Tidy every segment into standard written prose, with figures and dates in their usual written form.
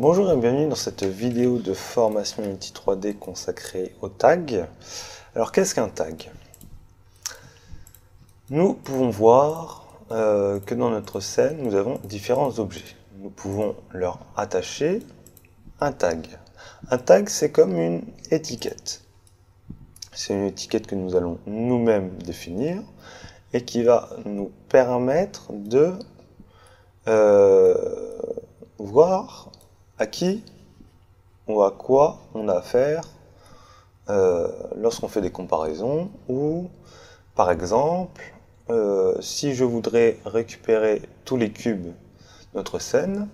Bonjour et bienvenue dans cette vidéo de formation Unity 3D consacrée au tag. Alors qu'est-ce qu'un tag? Nous pouvons voir que dans notre scène nous avons différents objets. Nous pouvons leur attacher un tag. Un tag, c'est comme une étiquette. C'est une étiquette que nous allons nous-mêmes définir et qui va nous permettre de voir à qui ou à quoi on a affaire lorsqu'on fait des comparaisons ou par exemple si je voudrais récupérer tous les cubes de notre scène,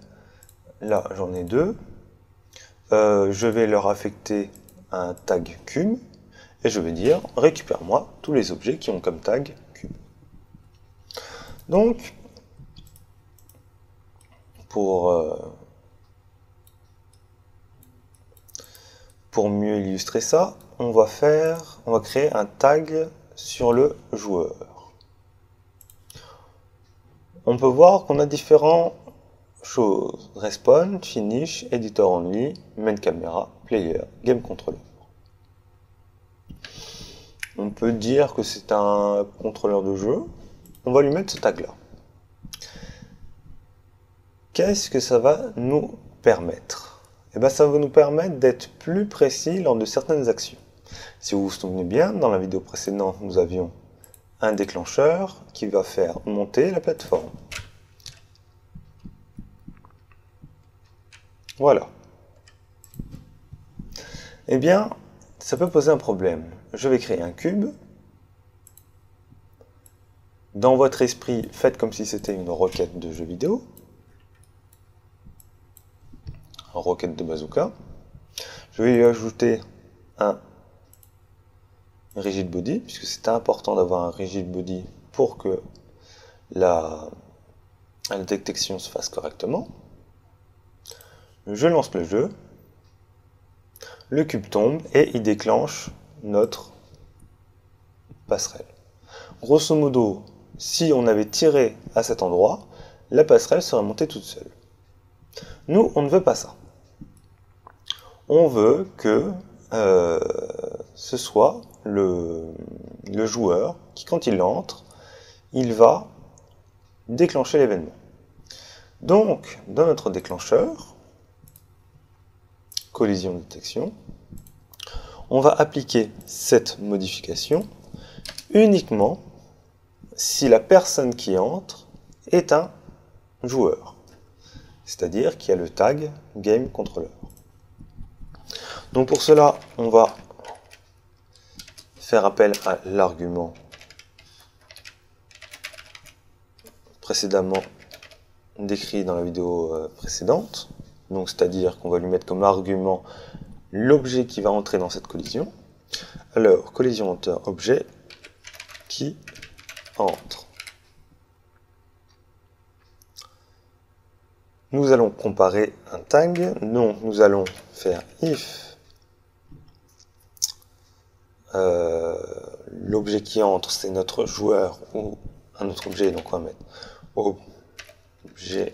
là j'en ai deux, je vais leur affecter un tag cube et je vais dire récupère-moi tous les objets qui ont comme tag cube. Donc pour mieux illustrer ça, on va créer un tag sur le joueur. On peut voir qu'on a différentes choses. Respawn, Finish, Editor Only, Main Camera, Player, Game Controller. On peut dire que c'est un contrôleur de jeu. On va lui mettre ce tag là. Qu'est-ce que ça va nous permettre? Eh bien, ça va nous permettre d'être plus précis lors de certaines actions. Si vous vous souvenez bien, dans la vidéo précédente, nous avions un déclencheur qui va faire monter la plateforme. Voilà. Eh bien, ça peut poser un problème. Je vais créer un cube. Dans votre esprit, faites comme si c'était une requête de jeu vidéo. Requête de bazooka. Je vais lui ajouter un rigid body, puisque c'est important d'avoir un rigid body pour que la détection se fasse correctement. Je lance le jeu, le cube tombe et il déclenche notre passerelle. Grosso modo, si on avait tiré à cet endroit, la passerelle serait montée toute seule. Nous, on ne veut pas ça. On veut que ce soit le joueur qui, quand il entre, il va déclencher l'événement. Donc, dans notre déclencheur, collision détection, on va appliquer cette modification uniquement si la personne qui entre est un joueur, c'est-à-dire qui a le tag Game Controller. Donc pour cela, on va faire appel à l'argument précédemment décrit dans la vidéo précédente. Donc c'est-à-dire qu'on va lui mettre comme argument l'objet qui va entrer dans cette collision. Alors, collision objet qui entre. Nous allons comparer un tag, donc nous allons faire if l'objet qui entre c'est notre joueur ou un autre objet, donc on va mettre objet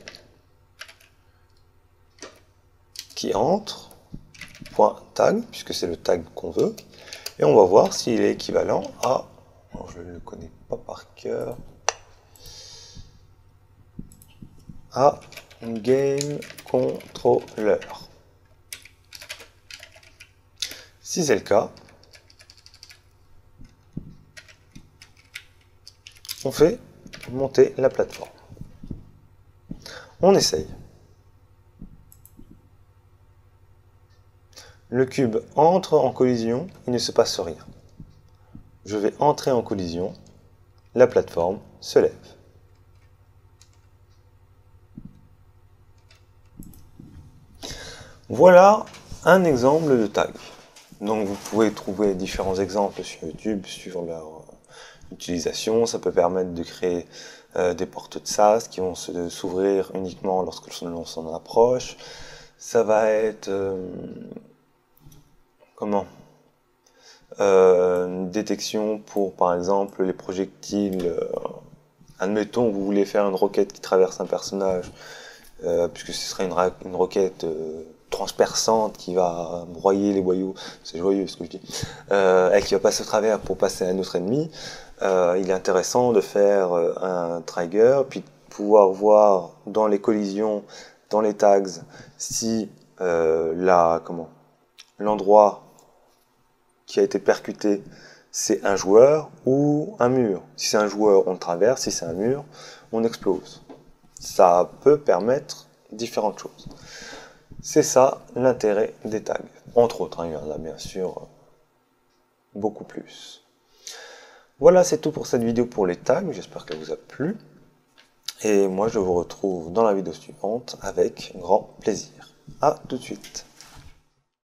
qui entre, point tag, puisque c'est le tag qu'on veut, et on va voir s'il est équivalent à, alors je ne le connais pas par cœur, à Game Controller. Si c'est le cas, on fait monter la plateforme. On essaye. Le cube entre en collision, il ne se passe rien. Je vais entrer en collision, la plateforme se lève. Voilà un exemple de tag. Donc vous pouvez trouver différents exemples sur YouTube, sur leur utilisation. Ça peut permettre de créer des portes de SAS qui vont s'ouvrir uniquement lorsque l'on s'en approche. Ça va être une détection pour par exemple les projectiles. Admettons que vous voulez faire une roquette qui traverse un personnage puisque ce serait une requête transperçante qui va broyer les boyaux, c'est joyeux ce que je dis, et qui va passer au travers pour passer à notre ennemi, il est intéressant de faire un trigger, puis de pouvoir voir dans les collisions, dans les tags, si l'endroit qui a été percuté, c'est un joueur ou un mur. Si c'est un joueur, on le traverse, si c'est un mur, on explose. Ça peut permettre différentes choses. C'est ça l'intérêt des tags. Entre autres, il y en a bien sûr beaucoup plus. Voilà, c'est tout pour cette vidéo pour les tags. J'espère qu'elle vous a plu. Et moi, je vous retrouve dans la vidéo suivante avec grand plaisir. À tout de suite.